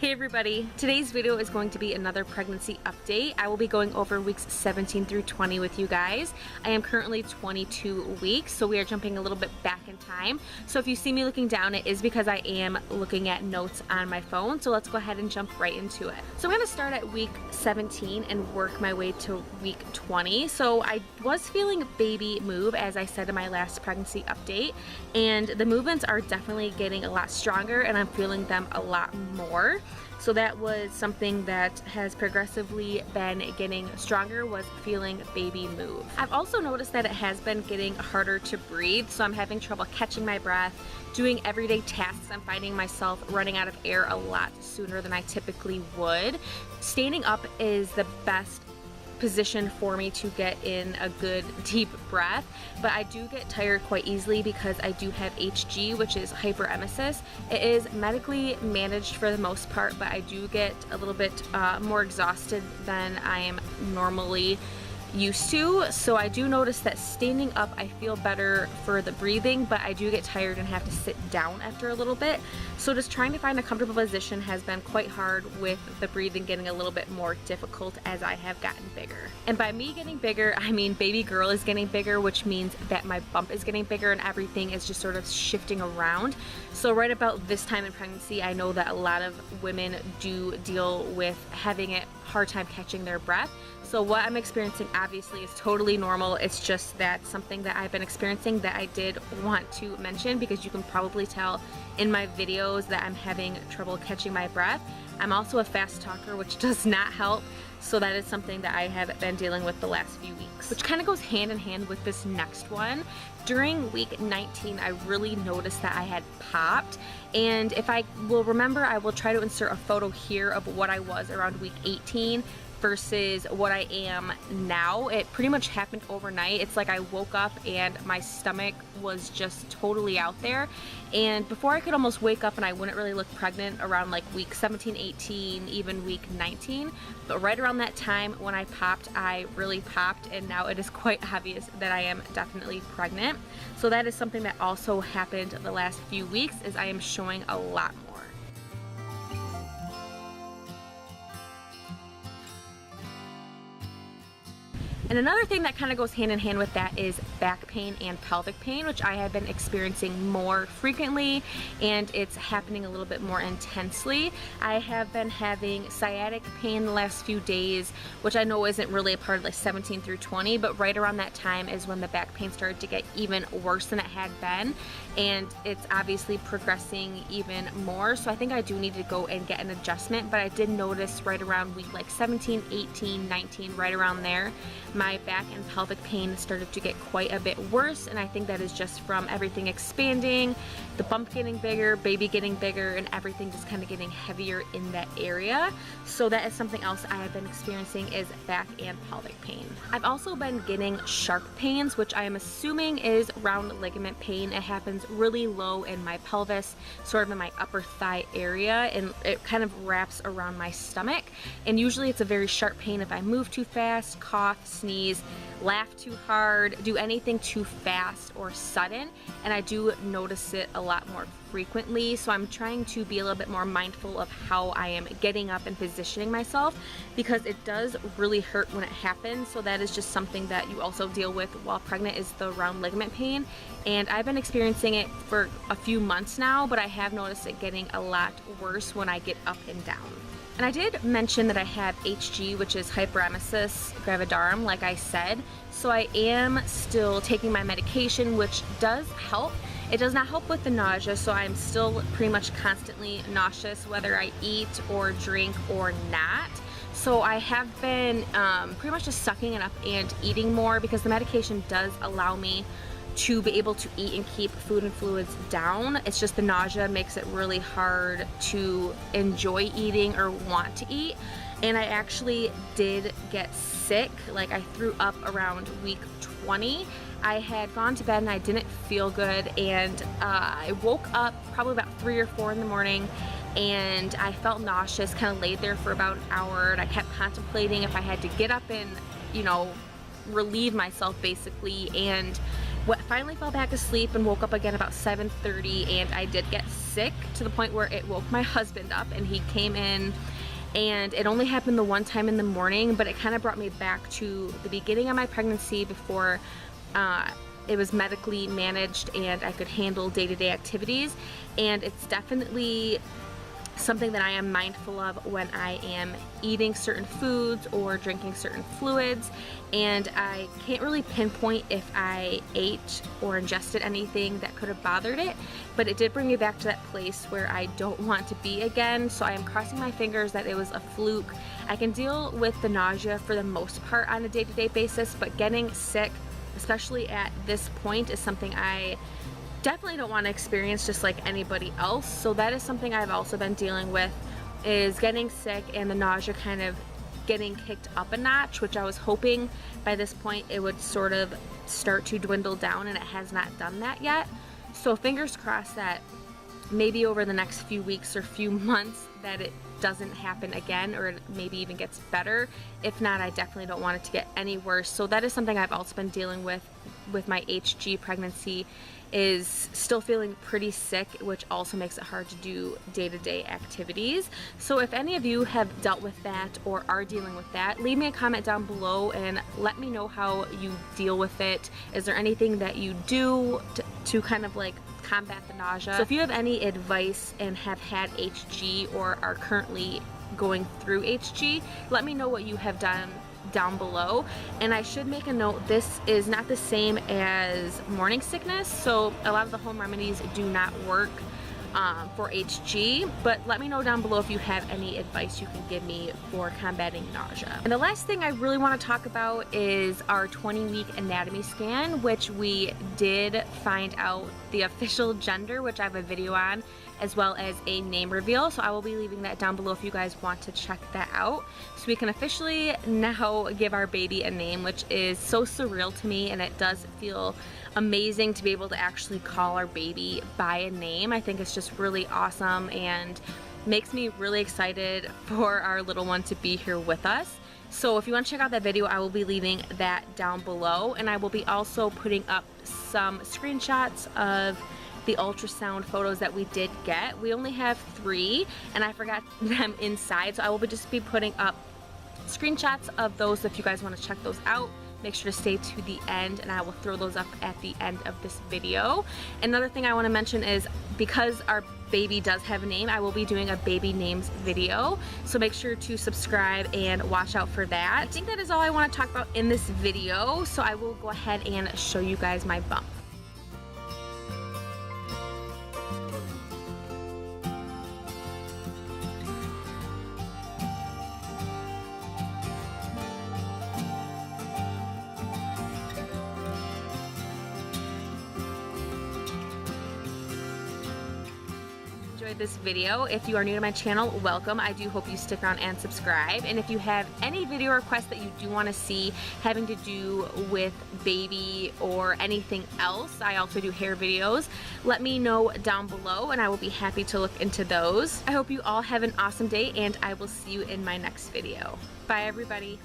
Hey everybody, today's video is going to be another pregnancy update. I will be going over weeks 17 through 20 with you guys. I am currently 22 weeks, so we are jumping a little bit back in time. So if you see me looking down, it is because I am looking at notes on my phone. So let's go ahead and jump right into it. So I'm gonna start at week 17 and work my way to week 20. So I was feeling baby move, as I said in my last pregnancy update, and the movements are definitely getting a lot stronger and I'm feeling them a lot more. So that was something that has progressively been getting stronger, was feeling baby move. I've also noticed that it has been getting harder to breathe, so I'm having trouble catching my breath, doing everyday tasks. I'm finding myself running out of air a lot sooner than I typically would. Standing up is the best position for me to get in a good deep breath, but I do get tired quite easily because I do have HG, which is hyperemesis. It is medically managed for the most part, but I do get a little bit more exhausted than I am normally used to. So I do notice that standing up I feel better for the breathing, but I do get tired and have to sit down after a little bit. So just trying to find a comfortable position has been quite hard, with the breathing getting a little bit more difficult as I have gotten bigger. And by me getting bigger, I mean baby girl is getting bigger, which means that my bump is getting bigger and everything is just sort of shifting around. So right about this time in pregnancy, I know that a lot of women do deal with having a hard time catching their breath. So what I'm experiencing obviously is totally normal. It's just that something that I've been experiencing that I did want to mention, because you can probably tell in my videos that I'm having trouble catching my breath. I'm also a fast talker, which does not help. So that is something that I have been dealing with the last few weeks, which kind of goes hand in hand with this next one. During week 19, I really noticed that I had popped. And if I will remember, I will try to insert a photo here of what I was around week 18 versus what I am now. It pretty much happened overnight. It's like I woke up and my stomach was just totally out there. And before I could almost wake up and I wouldn't really look pregnant around like week 17, 18, even week 19. But right around that time when I popped, I really popped, and now it is quite obvious that I am definitely pregnant. So that is something that also happened the last few weeks, is I am showing a lot more. And another thing that kind of goes hand in hand with that is back pain and pelvic pain, which I have been experiencing more frequently, and it's happening a little bit more intensely. I have been having sciatic pain the last few days, which I know isn't really a part of like 17 through 20, but right around that time is when the back pain started to get even worse than it had been, and it's obviously progressing even more. So I think I do need to go and get an adjustment, but I did notice right around week like 17, 18, 19, right around there, my back and pelvic pain started to get quite a bit worse, and I think that is just from everything expanding, the bump getting bigger, baby getting bigger, and everything just kind of getting heavier in that area. So that is something else I have been experiencing, is back and pelvic pain. I've also been getting sharp pains, which I am assuming is round ligament pain. It happens really low in my pelvis, sort of in my upper thigh area, and it kind of wraps around my stomach. And usually it's a very sharp pain if I move too fast, cough, sneeze, laugh too hard, do anything too fast or sudden, and I do notice it a lot more frequently. So I'm trying to be a little bit more mindful of how I am getting up and positioning myself, because it does really hurt when it happens. So that is just something that you also deal with while pregnant, is the round ligament pain. And I've been experiencing it for a few months now, but I have noticed it getting a lot worse when I get up and down. And I did mention that I have HG, which is hyperemesis gravidarum, like I said. So I am still taking my medication, which does help. It does not help with the nausea, so I'm still pretty much constantly nauseous whether I eat or drink or not. So I have been pretty much just sucking it up and eating more, because the medication does allow me to be able to eat and keep food and fluids down. It's just the nausea makes it really hard to enjoy eating or want to eat. And I actually did get sick. Like, I threw up around week 20. I had gone to bed and I didn't feel good, and I woke up probably about 3 or 4 in the morning, and I felt nauseous, kind of laid there for about an hour, and I kept contemplating if I had to get up and, you know, relieve myself basically. And finally fell back asleep and woke up again about 7:30, and I did get sick to the point where it woke my husband up, and he came in, and it only happened the one time in the morning, but it kind of brought me back to the beginning of my pregnancy before it was medically managed and I could handle day-to-day activities. And it's definitely something that I am mindful of when I am eating certain foods or drinking certain fluids, and I can't really pinpoint if I ate or ingested anything that could have bothered it, but it did bring me back to that place where I don't want to be again. So I am crossing my fingers that it was a fluke. I can deal with the nausea for the most part on a day-to-day basis, but getting sick, especially at this point, is something I definitely don't want to experience just like anybody else. So that is something I've also been dealing with, is getting sick and the nausea kind of getting kicked up a notch, which I was hoping by this point it would sort of start to dwindle down, and it has not done that yet. So fingers crossed that maybe over the next few weeks or few months that it doesn't happen again, or it maybe even gets better. If not, I definitely don't want it to get any worse. So that is something I've also been dealing with my HG pregnancy, is still feeling pretty sick, which also makes it hard to do day-to-day activities. So if any of you have dealt with that or are dealing with that, leave me a comment down below and let me know how you deal with it. Is there anything that you do to kind of like combat the nausea? So if you have any advice and have had HG or are currently going through HG, let me know what you have done down below. And I should make a note, this is not the same as morning sickness, so a lot of the home remedies do not work for HG, but let me know down below if you have any advice you can give me for combating nausea. And the last thing I really want to talk about is our 20-week anatomy scan, which we did find out the official gender, which I have a video on, as well as a name reveal. So I will be leaving that down below if you guys want to check that out. So we can officially now give our baby a name, which is so surreal to me, and it does feel amazing to be able to actually call our baby by a name. I think it's just really awesome and makes me really excited for our little one to be here with us. So if you want to check out that video, I will be leaving that down below, and I will be also putting up some screenshots of the ultrasound photos that we did get. We only have 3 and I forgot them inside, so I will just be putting up screenshots of those if you guys want to check those out. Make sure to stay to the end, and I will throw those up at the end of this video. Another thing I want to mention is, because our baby does have a name, I will be doing a baby names video, so make sure to subscribe and watch out for that. I think that is all I want to talk about in this video, so I will go ahead and show you guys my bump. Enjoyed this video. If you are new to my channel, welcome. I do hope you stick around and subscribe. And if you have any video requests that you do want to see having to do with baby or anything else, I also do hair videos, let me know down below and I will be happy to look into those. I hope you all have an awesome day, and I will see you in my next video. Bye everybody.